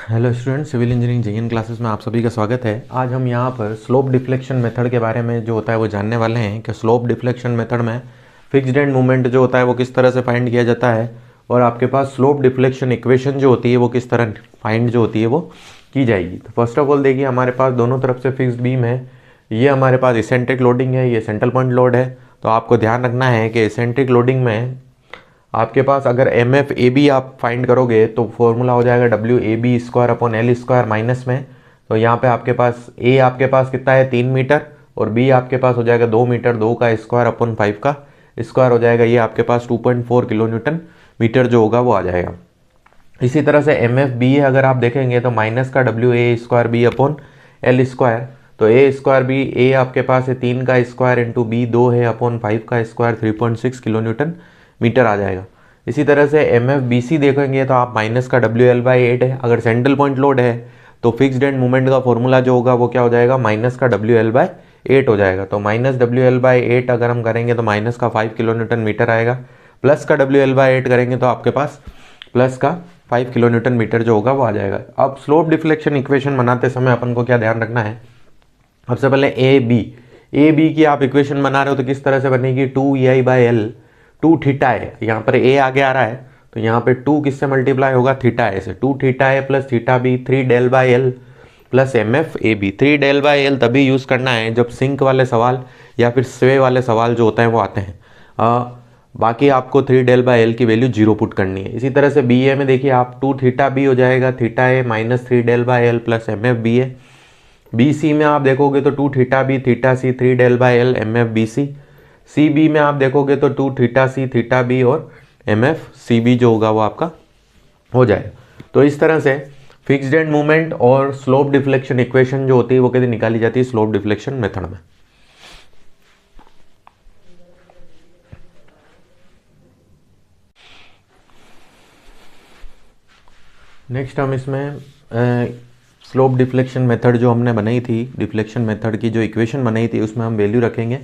Hello student, civil engineering JEN classes में आप सभी का स्वागत है। आज हम यहाँ पर स्लोप डिफ्लेक्शन मेथड के बारे में जो होता है वो जानने वाले हैं कि स्लोप डिफ्लेक्शन मेथड में फिक्स्ड एंड मूवमेंट जो होता है वो किस तरह से फाइंड किया जाता है और आपके पास स्लोप डिफ्लेक्शन इक्वेशन जो होती है वो किस तरह फाइंड जो होती है वो की जाएगी। तो फर्स्ट ऑफ ऑल देखिए, हमारे पास दोनों तरफ से फिक्स्ड बीम है। ये हमारे पास इसेंट्रिक लोडिंग है, ये सेंट्रल पॉइंट लोड है। तो आपको ध्यान रखना है कि इसेंट्रिक लोडिंग में आपके पास अगर एम एफ ए बी आप फाइंड करोगे तो फॉर्मूला हो जाएगा W A B square upon L square minus में। तो यहाँ पे आपके पास ए आपके पास कितना है 3 मीटर और बी आपके पास हो जाएगा 2 मीटर, 2 का स्क्वायर अपॉन 5 का स्क्वायर हो जाएगा। ये आपके पास 2.4 किलो न्यूटन मीटर जो होगा वो आ जाएगा। इसी तरह से एम एफ बी अगर आप देखेंगे तो माइनस का W A square B upon L square. तो ए स्क्वायर बी ए आपके पास है 3 का स्क्वायर इंटू बी 2 है अपॉन 5 का स्क्वायर 3.6 किलो न्यूटन मीटर आ जाएगा। इसी तरह से एम एफ बी सी देखेंगे तो आप माइनस का डब्ल्यू एल बाई 8 है। अगर सेंट्रल पॉइंट लोड है तो फिक्स्ड एंड मूवमेंट का फॉर्मूला जो होगा वो क्या हो जाएगा, माइनस का डब्ल्यू एल बाई 8 हो जाएगा। तो माइनस डब्ल्यू एल बाई 8 अगर हम करेंगे तो माइनस का 5 किलो न्यूटन मीटर आएगा, प्लस का डब्ल्यू एल बाई 8 करेंगे तो आपके पास प्लस का 5 किलो न्यूटन मीटर जो होगा वो आ जाएगा। अब स्लोप डिफ्लेक्शन इक्वेशन बनाते समय अपन को क्या ध्यान रखना है, सबसे पहले ए बी की आप इक्वेशन बना रहे हो तो किस तरह से बनेगी, 2 बाई एल 2 थीटा है। यहाँ पर ए आगे आ रहा है तो यहाँ पे 2 किससे मल्टीप्लाई होगा, थीटा ए से। 2 theta A plus theta B 3 del by L plus M F A B. 3 del by L तभी यूज़ करना है जब सिंक वाले सवाल या फिर स्वे वाले सवाल जो होते हैं वो आते हैं। बाकी आपको 3 डेल बाई एल की वैल्यू 0 पुट करनी है। इसी तरह से बी ए में देखिए आप 2 थीटा बी हो जाएगा, theta A minus 3 del by L plus M F B A. B C में आप देखोगे तो 2 theta B theta C 3 del by L M F B C. C B में आप देखोगे तो 2 थीटा सी थीटा बी और एम एफ सी बी जो होगा वो आपका हो जाएगा। तो इस तरह से फिक्स्ड एंड मूवमेंट और स्लोप डिफ्लेक्शन इक्वेशन जो होती है वो कैसे निकाली जाती है स्लोप डिफ्लेक्शन मेथड में। नेक्स्ट हम इसमें स्लोप डिफ्लेक्शन मेथड जो हमने बनाई थी, डिफ्लेक्शन मेथड की जो इक्वेशन बनाई थी उसमें हम वैल्यू रखेंगे।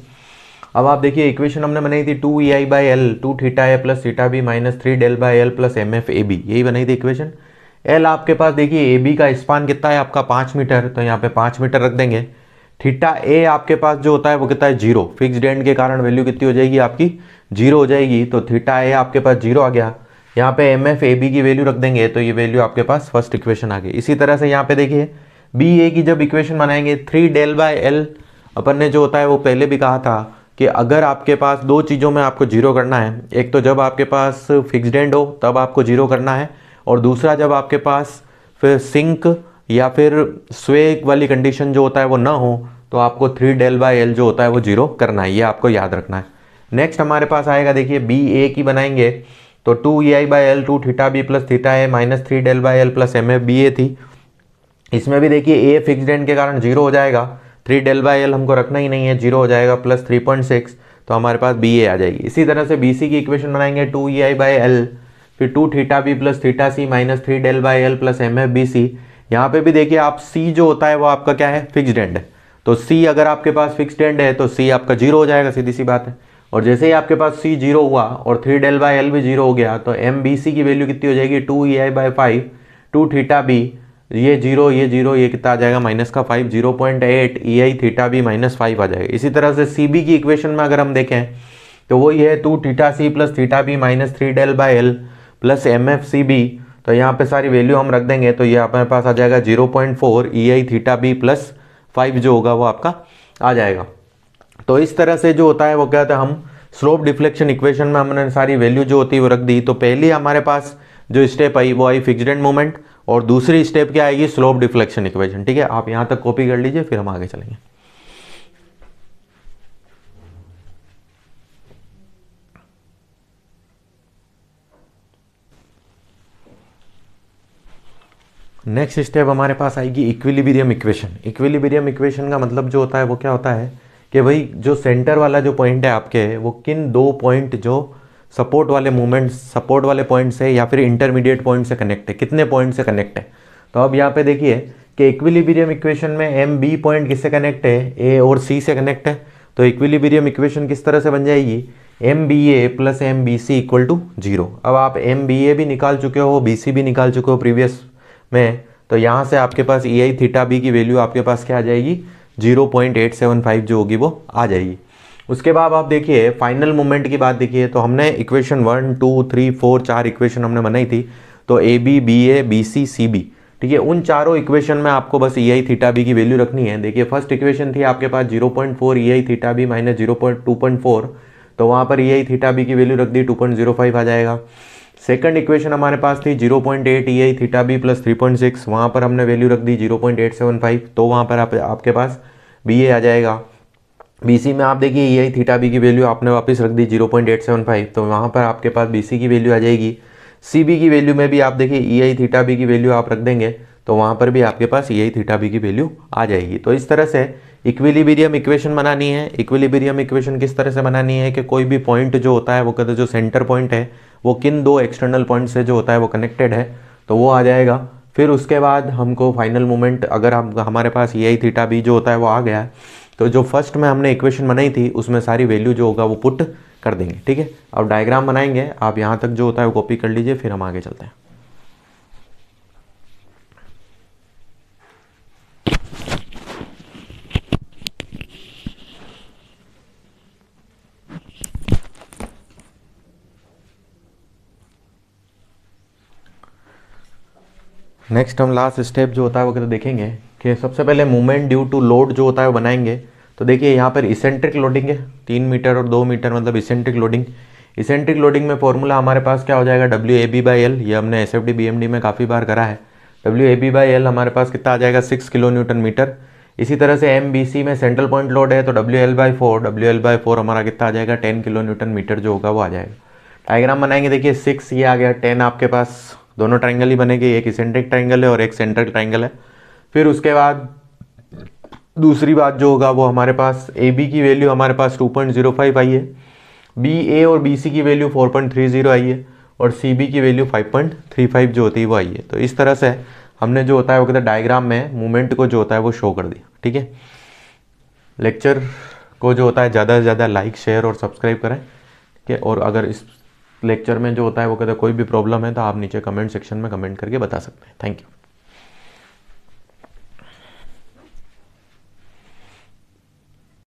अब आप देखिए इक्वेशन हमने बनाई थी 2 EI by L 2 theta A plus theta B minus 3 del by L plus M F A B, यही बनाई थी इक्वेशन। एल आपके पास देखिए ए बी का स्पान कितना है आपका 5 मीटर, तो यहाँ पे 5 मीटर रख देंगे। थीटा ए आपके पास जो होता है वो कितना है 0, फिक्स्ड एंड के कारण वैल्यू कितनी हो जाएगी आपकी 0 हो जाएगी। तो थीटा ए आपके पास 0 आ गया। यहाँ पे एम एफ ए बी की वैल्यू रख देंगे तो ये वैल्यू आपके पास फर्स्ट इक्वेशन आ गई। इसी तरह से यहाँ पे देखिए बी ए की जब इक्वेशन बनाएंगे 3 डेल बाई एल, अपन ने जो होता है वो पहले भी कहा था कि अगर आपके पास दो चीज़ों में आपको जीरो करना है, एक तो जब आपके पास फिक्स्ड एंड हो तब आपको जीरो करना है, और दूसरा जब आपके पास फिर सिंक या फिर स्वे वाली कंडीशन जो होता है वो ना हो तो आपको 3 डेल बाई एल जो होता है वो जीरो करना है, ये आपको याद रखना है। नेक्स्ट हमारे पास आएगा देखिए बी ए की बनाएंगे तो 2 EI by L 2 theta B plus theta A minus 3 del by L plus M F B A थी। इसमें भी देखिए ए फिक्स्ड एंड के कारण जीरो हो जाएगा, 3 डेल बाई एल हमको रखना ही नहीं है, जीरो हो जाएगा प्लस 3.6, तो हमारे पास बी ए आ जाएगी। इसी तरह से बी सी की इक्वेशन बनाएंगे 2 EI बाई एल फिर 2 theta B plus theta C minus 3 del by L plus M F B C. यहाँ पे भी देखिए आप सी जो होता है वो आपका क्या है फिक्स्ड एंड है, तो सी अगर आपके पास फिक्स्ड एंड है तो सी आपका जीरो हो जाएगा, सीधी सी बात है। और जैसे ही आपके पास सी जीरो हुआ और 3 डेल बाई एल भी जीरो हो गया तो एम बी सी की वैल्यू कितनी हो जाएगी 2 EI बाई 5 2 थीटा बी, ये जीरो ये कितना आ जाएगा माइनस का 5 0.8 EI थीटा बी माइनस 5 आ जाएगा। इसी तरह से सी बी की इक्वेशन में अगर हम देखें तो वो ये है 2 theta C plus theta B minus 3 del by L plus M F C B. तो यहाँ पे सारी वैल्यू हम रख देंगे तो ये हमारे पास आ जाएगा 0.4 EI थीटा बी प्लस 5 जो होगा वो आपका आ जाएगा। तो इस तरह से जो होता है वो क्या होता है, हम स्लोप डिफ्लेक्शन इक्वेशन में हमने सारी वैल्यू जो होती है वो रख दी। तो पहली हमारे पास जो स्टेप आई वो आई फिक्स्ड एंड मोमेंट, और दूसरी स्टेप क्या आएगी स्लोप डिफ्लेक्शन इक्वेशन। ठीक है, आप यहां तक कॉपी कर लीजिए फिर हम आगे चलेंगे। नेक्स्ट स्टेप हमारे पास आएगी इक्विलिब्रियम इक्वेशन। इक्विलिब्रियम इक्वेशन का मतलब जो होता है वो क्या होता है कि भाई जो सेंटर वाला जो पॉइंट है आपके वो किन दो पॉइंट जो सपोर्ट वाले पॉइंट से या फिर इंटरमीडिएट पॉइंट से कनेक्ट है, कितने पॉइंट से कनेक्ट है। तो अब यहाँ पे देखिए कि इक्विलिब्रियम इक्वेशन में एम बी पॉइंट किससे कनेक्ट है, ए और सी से कनेक्ट है। तो इक्विलिब्रियम इक्वेशन किस तरह से बन जाएगी, M B A plus M B C equal to 0। अब आप एम बी ए भी निकाल चुके हो, बी सी भी निकाल चुके हो प्रीवियस में, तो यहाँ से आपके पास ई आई थीटा बी की वैल्यू आपके पास क्या आ जाएगी, 0.875 जो होगी वो आ जाएगी। उसके बाद आप देखिए फाइनल मोमेंट की बात देखिए, तो हमने इक्वेशन 1 2 3 4 4 इक्वेशन हमने बनाई थी। तो A B B A B C C B, ठीक है, उन चारों इक्वेशन में आपको बस ई आई थीटा बी की वैल्यू रखनी है। देखिए फर्स्ट इक्वेशन थी आपके पास 0.4 E I theta B minus 2.4, तो वहाँ पर ई आई थीटा बी की वैल्यू रख दी 2.05 आ जाएगा। सेकंड इक्वेशन हमारे पास थी 0.8 ई आई थीटा बी प्लस 3.6, वहाँ पर हमने वैल्यू रख दी 0.875, तो वहाँ पर आपके पास बी ए आ जाएगा। बी सी में आप देखिए ई आई थीटा बी की वैल्यू आपने वापस रख दी 0.875, तो वहाँ पर आपके पास बी सी की वैल्यू आ जाएगी। सी बी की वैल्यू में भी आप देखिए ई आई थीटा बी की वैल्यू आप रख देंगे, तो वहाँ पर भी आपके पास ई आई थीटा बी की वैल्यू आ जाएगी। तो इस तरह से इक्विलिब्रियम इक्वेशन बनानी है। इक्विलिब्रियम इक्वेशन किस तरह से बनानी है कि कोई भी पॉइंट जो होता है वो कहते जो सेंटर पॉइंट है वो किन दो एक्सटर्नल पॉइंट से जो होता है वो कनेक्टेड है, तो वो आ जाएगा। फिर उसके बाद हमको फाइनल मोमेंट अगर हम हमारे पास ई आई थीटा बी जो होता है वो आ गया है, तो जो फर्स्ट में हमने इक्वेशन बनाई थी उसमें सारी वैल्यू जो होगा वो पुट कर देंगे, ठीक है। अब डायग्राम बनाएंगे, आप यहाँ तक जो होता है वो कॉपी कर लीजिए, फिर हम आगे चलते हैं। नेक्स्ट हम लास्ट स्टेप जो होता है वो कहते देखेंगे कि सबसे पहले मूवमेंट ड्यू टू लोड जो होता है वो बनाएंगे। तो देखिए यहाँ पर इसेंट्रिक लोडिंग है 3 मीटर और 2 मीटर, मतलब इसेंट्रिक लोडिंग। इसेंट्रिक लोडिंग में फॉर्मूला हमारे पास क्या हो जाएगा, W A B by L, ये हमने S F D B M D में काफ़ी बार करा है। W A B by L हमारे पास कितना आ जाएगा, 6 किलो न्यूटन मीटर। इसी तरह से एम बी सी में सेंट्रल पॉइंट लोड है, तो डब्ल्यू एल बाई फोर हमारा कितना आ जाएगा, 10 किलो न्यूटन मीटर जो होगा वो आ जाएगा। डायग्राम बनाएंगे, देखिए 6 ये आ गया, 10 आपके पास दोनों ट्राइंगल ही बनेंगे, एक इसेंट्रिक ट्राइंगल है और एक सेंट्रल ट्राइंगल है। फिर उसके बाद दूसरी बात जो होगा वो हमारे पास ए बी की वैल्यू हमारे पास 2.05 आई है, बी ए और बी सी की वैल्यू 4.30 आई है, और सी बी की वैल्यू 5.35 जो होती है वो आई है। तो इस तरह से हमने जो होता है वो कहते हैं डायग्राम में मूवमेंट को जो होता है वो शो कर दिया, ठीक है। लेक्चर को जो होता है ज़्यादा से ज़्यादा लाइक शेयर और सब्सक्राइब करें, ठीक है। और अगर इस लेक्चर में जो होता है वो कहते हैं कोई भी प्रॉब्लम है तो आप नीचे कमेंट सेक्शन में कमेंट करके बता सकते हैं। Thank you.